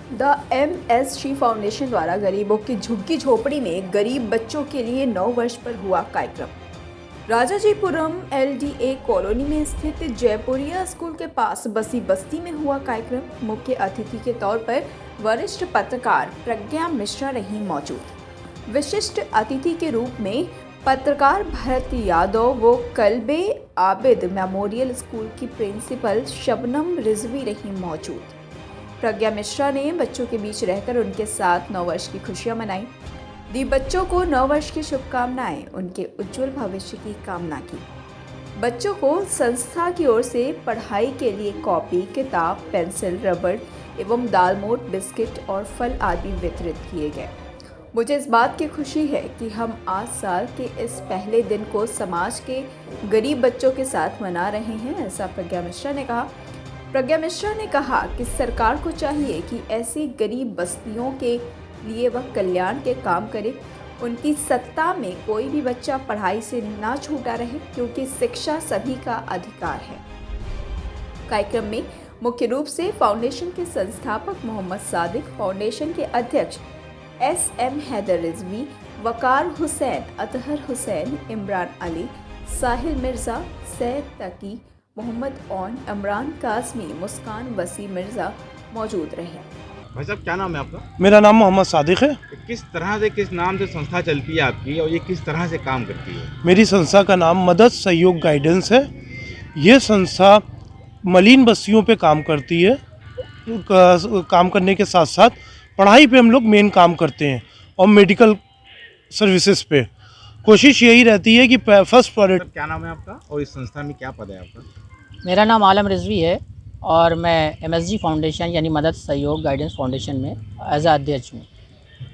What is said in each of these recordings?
The MSG foundation द्वारा गरीबों की झुग्गी झोपड़ी में गरीब बच्चों के लिए 9 वर्ष पर हुआ कार्यक्रम। राजाजीपुरम LDA कॉलोनी में स्थित जयपुरिया स्कूल के पास बसी बस्ती में हुआ कार्यक्रम। मुख्य अतिथि के तौर पर वरिष्ठ पत्रकार प्रज्ञा मिश्रा रही मौजूद। विशिष्ट अतिथि के रूप में पत्रकार भरत यादव व कल्बे आबिद मेमोरियल स्कूल की प्रिंसिपल शबनम रिजवी रही मौजूद। प्रज्ञा मिश्रा ने बच्चों के बीच रहकर उनके साथ 9 वर्ष की खुशियां मनाई, दी बच्चों को 9 वर्ष की शुभकामनाएं, उनके उज्जवल भविष्य की कामना की। बच्चों को संस्था की ओर से पढ़ाई के लिए कॉपी, किताब, पेंसिल, रबड़ एवं दालमोट, बिस्किट और फल आदि वितरित किए गए। मुझे इस बात की खुशी है कि हम आज साल के इस पहले दिन को समाज के गरीब बच्चों के साथ मना रहे हैं, ऐसा प्रज्ञा मिश्रा ने कहा। प्रज्ञा मिश्रा ने कहा कि सरकार को चाहिए कि ऐसी गरीब बस्तियों के लिए वह कल्याण के काम करे। उनकी सत्ता में कोई भी बच्चा पढ़ाई से ना छूटा रहे, क्योंकि शिक्षा सभी का अधिकार है। कार्यक्रम में मुख्य रूप से फाउंडेशन के संस्थापक मोहम्मद सादिक, फाउंडेशन के अध्यक्ष SM हैदर रिजवी, वकार हुसैन, अतहर हुसैन, इमरान अली, साहिल मिर्ज़ा, सैद तकी, मोहम्मद ओन, इमरान कासमी, मुस्कान वसी मिर्ज़ा मौजूद रहे। भाई साहब, क्या नाम है आपका? मेरा नाम मोहम्मद सादिक है। किस तरह से, किस नाम से संस्था चलती है आपकी और ये किस तरह से काम करती है? मेरी संस्था का नाम मदद सहयोग गाइडेंस है। ये संस्था मलिन बस्तियों पे काम करती है। काम करने के साथ साथ पढ़ाई पे हम लोग मेन काम करते हैं और मेडिकल सर्विसेज पे कोशिश यही रहती है कि फर्स्ट प्रायोरिटी। क्या नाम है आपका और इस संस्था में क्या पद है आपका? मेरा नाम आलम रिजवी है और मैं MSG फाउंडेशन यानी मदद सहयोग गाइडेंस फाउंडेशन में एज अध्यक्ष हूँ।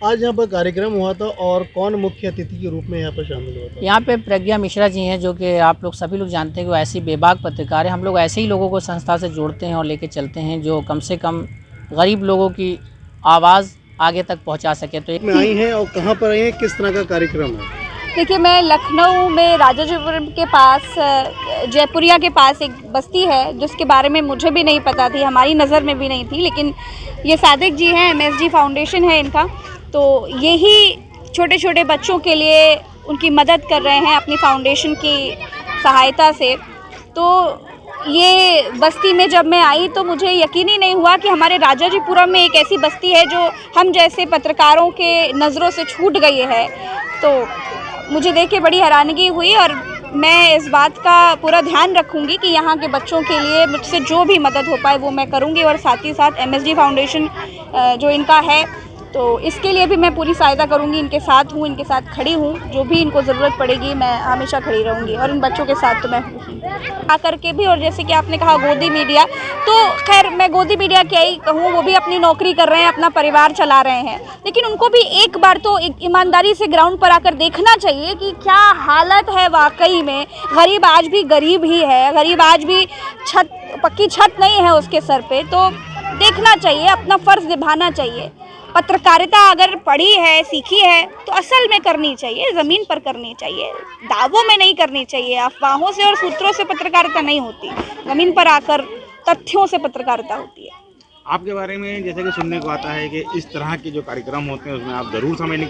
आज यहाँ पर कार्यक्रम हुआ था और कौन मुख्य अतिथि के रूप में यहाँ पर शामिल हुआ था? यहाँ पे प्रज्ञा मिश्रा जी हैं, जो कि आप लोग सभी लोग जानते हैं कि वो ऐसी बेबाक पत्रकार है। हम लोग ऐसे ही लोगों को संस्था से जोड़ते हैं और लेके चलते हैं जो कम से कम गरीब लोगों की आवाज़ आगे तक पहुँचा सके। तो में आई हैं और कहाँ पर आई हैं, किस तरह का कार्यक्रम है? देखिए, मैं लखनऊ में राजाजीपुरम के पास जयपुरिया के पास एक बस्ती है जिसके बारे में मुझे भी नहीं पता थी, हमारी नज़र में भी नहीं थी, लेकिन ये सादिक जी हैं, MSG फाउंडेशन है इनका, तो यही छोटे छोटे बच्चों के लिए उनकी मदद कर रहे हैं अपनी फाउंडेशन की सहायता से। तो ये बस्ती में जब मैं आई तो मुझे यकीन ही नहीं हुआ कि हमारे राजाजीपुरम में एक ऐसी बस्ती है जो हम जैसे पत्रकारों के नज़रों से छूट गई है। तो मुझे देख के बड़ी हैरानगी हुई और मैं इस बात का पूरा ध्यान रखूंगी कि यहाँ के बच्चों के लिए मुझसे जो भी मदद हो पाए वो मैं करूँगी, और साथ ही साथ MSG फाउंडेशन जो इनका है तो इसके लिए भी मैं पूरी सहायता करूँगी। इनके साथ हूँ, इनके साथ खड़ी हूँ, जो भी इनको ज़रूरत पड़ेगी मैं हमेशा खड़ी रहूँगी, और इन बच्चों के साथ तो मैं आकर के भी। और जैसे कि आपने कहा गोदी मीडिया, तो खैर मैं गोदी मीडिया क्या ही कहूँ, वो भी अपनी नौकरी कर रहे हैं, अपना परिवार चला रहे हैं, लेकिन उनको भी एक बार तो एक ईमानदारी से ग्राउंड पर आकर देखना चाहिए कि क्या हालत है वाकई में। गरीब आज भी गरीब ही है, गरीब आज भी पक्की छत नहीं है उसके सर पे, तो देखना चाहिए, अपना फ़र्ज़ निभाना चाहिए। पत्रकारिता अगर पढ़ी है, सीखी है, तो असल में करनी चाहिए, ज़मीन पर करनी चाहिए, दावों में नहीं करनी चाहिए। अफवाहों से और सूत्रों से पत्रकारिता नहीं होती, ज़मीन पर आकर तथ्यों से पत्रकारिता होती है। आपके बारे में जैसे कि सुनने को आता है कि इस तरह के जो कार्यक्रम होते हैं उसमें आप ज़रूर समय